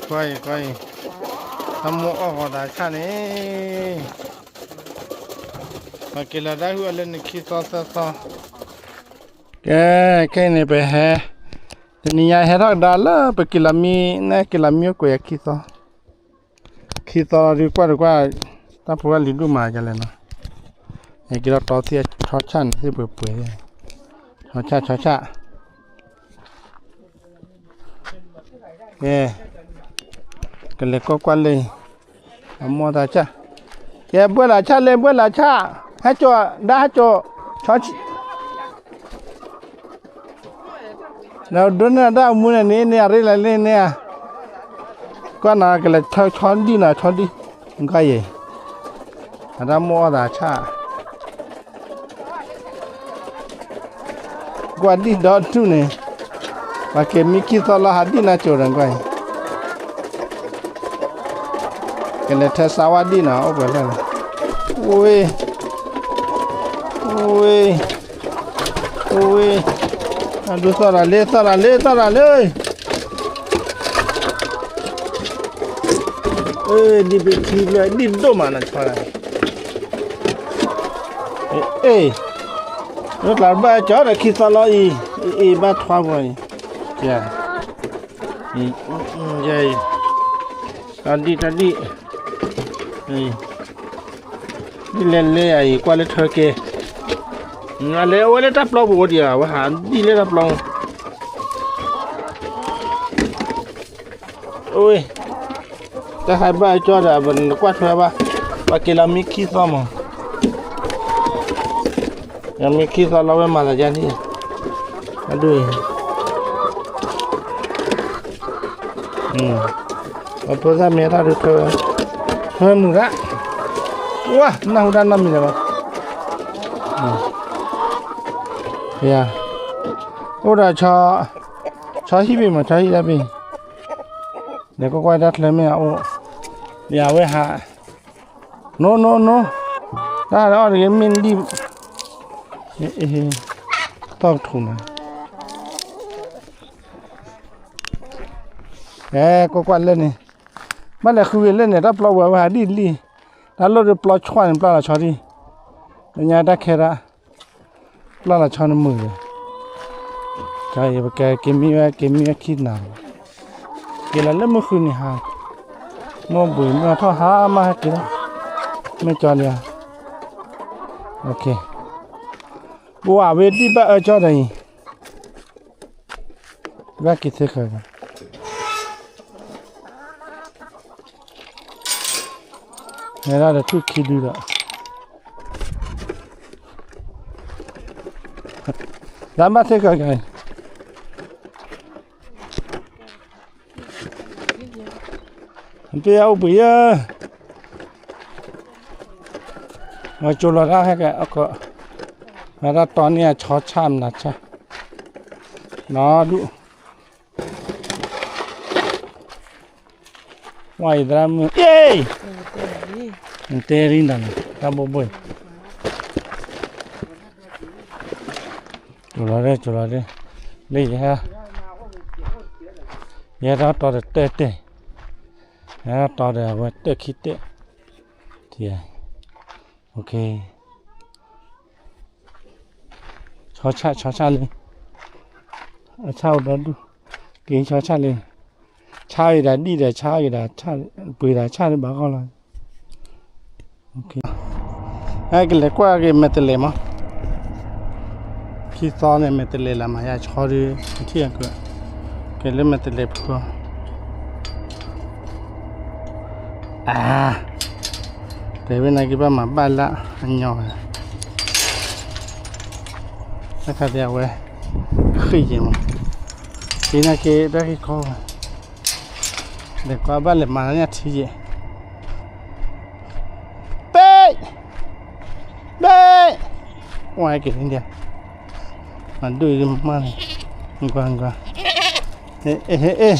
coi thăm mộ họ đã cha này mà kia là đã hứa lên khi to cái này phải hè thì nhà hè đó đã là phải kia làm mi này kia làm mi của khi to đi qua ta phụ linh đủ mà cho lên nó cái kia to thì chó chăn thì bự chó cha cái này có quan lên mua ta cha cái bữa là cha lên bữa là cha hai chỗ đã chỗ chó nào đốn là đã mua này nè rồi lại lên nè con nào cái là chó đi cái gì đã mua ta cha quan đi đó tu này và cái Mickey to là hạt đi na chỗ rằng cái này thay sao đi nào ở bên này ui anh đưa ra lên ê đi lại đi đâu mà nó cho này ê nó làm ba chó là khi sao lo y ba thoa rồi kìa vậy ta đi đi lên ấy qua lên thơ kê lấy ô lên đắp lâu bộ đi à hả đi lên đắp lâu ôi ta hai ba cho là mình qua thuê ba kia là Mickey sao mà Mickey sao lâu mà là gì anh đuổi ở phố ra mẹ ta được thôi hơn nữa đó wow nào đang nằm gì vậy yeah ô đã cho hibi mà cho hibi để có quay đất lên mẹ ô nhà với hạ no ra đó thì mình đi tao thủ này có quan lên này mà là khu lên này đắp lâu vào đi đã lâu được plau choan plau là cho đi nhà đã khe ra plau là cho nó mười cái mi kia nào cái là lớp mưa khu này ha mua bưởi mà thôi ha mà cái đó mới cho đi ok bùa về đi ba ở cho đây ba cái thế khởi này là thu khí đi rồi làm bắt thế cái bây giờ bây giờ mà chỗ là ra hay cái mà ra toàn nhà chó chăm là cha nó đủ ngoài ra mưa ê tê rin đằng ta bộ bơi chỗ là đây lấy ha nhà đó to được tê nhà to được với tê khí tê thì ok chó cha lên sao đó đủ cái chó cha lên cha gì đã đi để cha gì đã cha bưởi đã cha để bảo con là ok cái này qua cái mệt lề mà khi to này mệt lề làm hay cho đi thiệt cái này mệt lề thôi cái bên này cái ba mà ba lạ nhỏ nó thật đẹp vậy khỉ gì mà cái này cái đó cái co để qua ba lệ mà nó nhặt gì bê ngoài cái này mà đuôi mà qua ê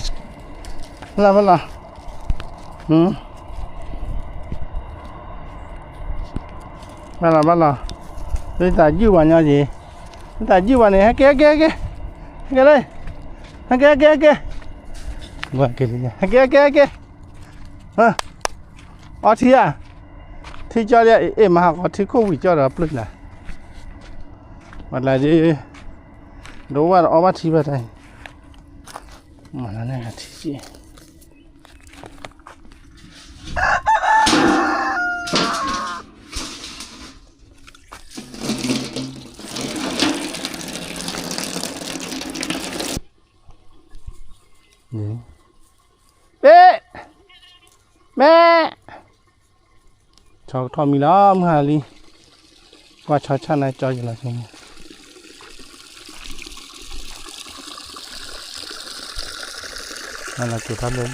làm nào bắt nào bây giờ dư vào nhau gì bây giờ dư vào này cái đây cái qua cái gì kia hả ở thì à thì cho đi em mà có thì không bị cho đó plus là mà là gì đâu mà ở mà thì vậy đây mà nó này là thì gì bé mẹ cho thò mi lắm hà li qua cho cha này cho gì là xong là chủ tháp lớn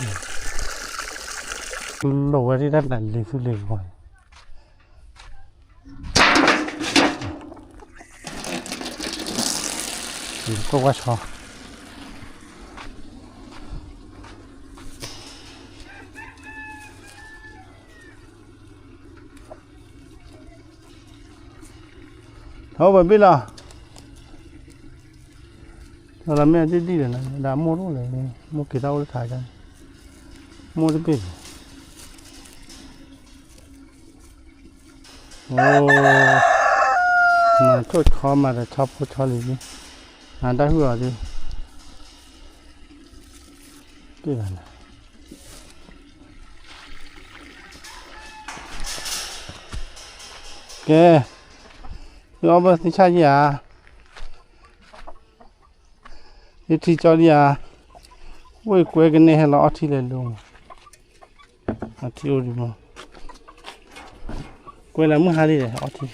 đổ đi đất là liền xuống liền rồi có qua cho thôi bạn biết là làm mẹ đi rồi này đã mua rồi này mua cái rau thải ra mua cái gì mà cho khó mà là chop cho đi đã hứa đi cái này kìa nó bây giờ sai gì à thì cho đi à ôi quê cái này hay là thì lên luôn thì ôi đi mà quê là muốn hai đi để thì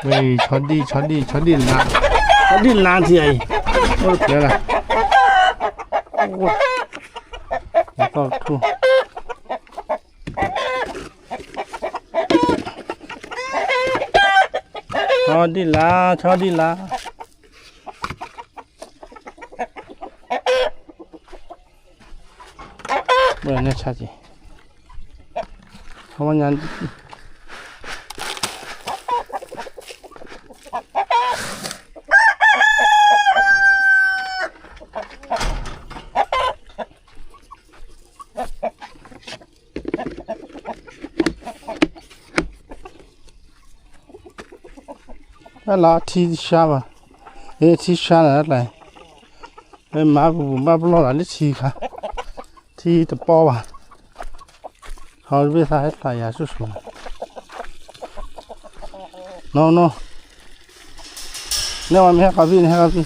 quê cho đi làm thì ấy ôi thế là ôi to thu cho đi là bữa nay cha gì không ăn là thi sao mà thi sao là này má lo là thi cả thi tập bao à họ biết sao hết là nhà xuất xuống no nếu mà hay cà phê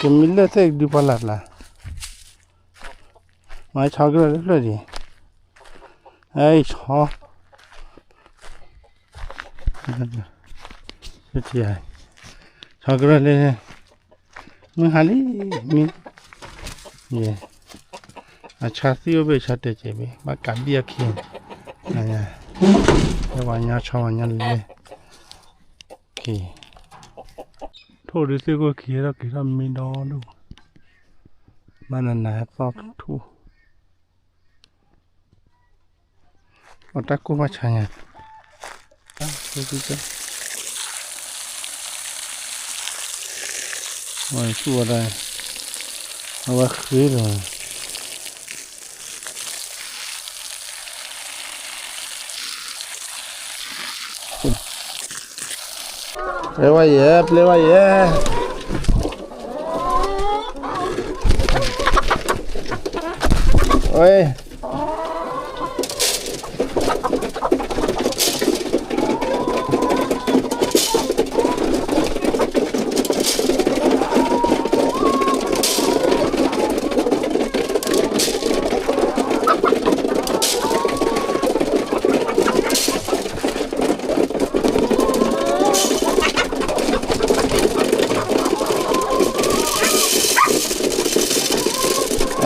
cái mình lên thế đi vào là máy cháu cái là gì ấy cháu cái gì à cháu cái lên mình hali mình gì à cha tiêu về cha để chế về mà cảm bia kia này cái vài nhà cháu vài nhà lên kì thôi đi xem coi kia là mình đó đâu mà là to thu ở đây cũng phải chạy nhỉ rồi chua đây nó khế rồi play vậy เอ้ย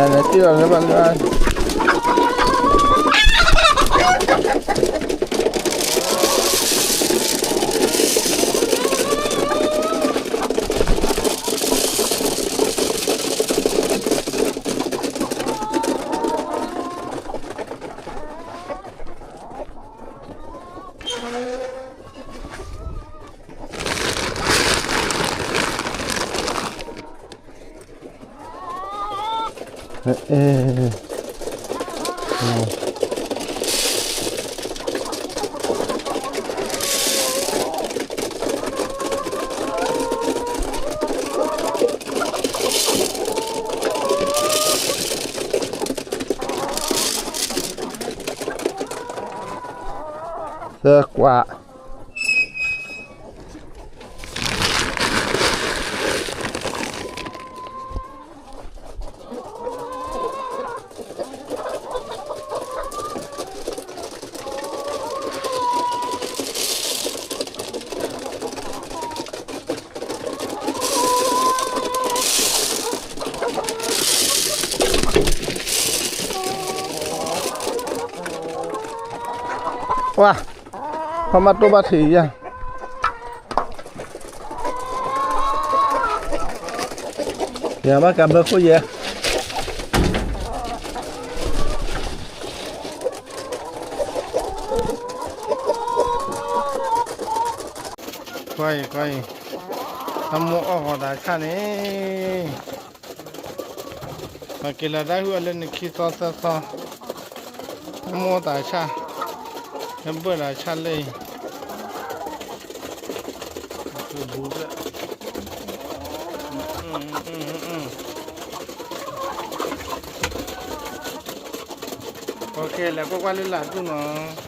อันนี้ที่เราเรียกว่าเสือกว่าว้าพอมาตัวมาถือยังอย่ามากับเบอร์คุยเยอะค่อยทำหมูออกได้แค่นี้มากินแล้วได้หัวเล่นขี้ซ้อหมูได้ชายังเบื่อได้ชาเลยคือบู๊โอเคแล้วก็ว่าเล่นหลานดูเนาะ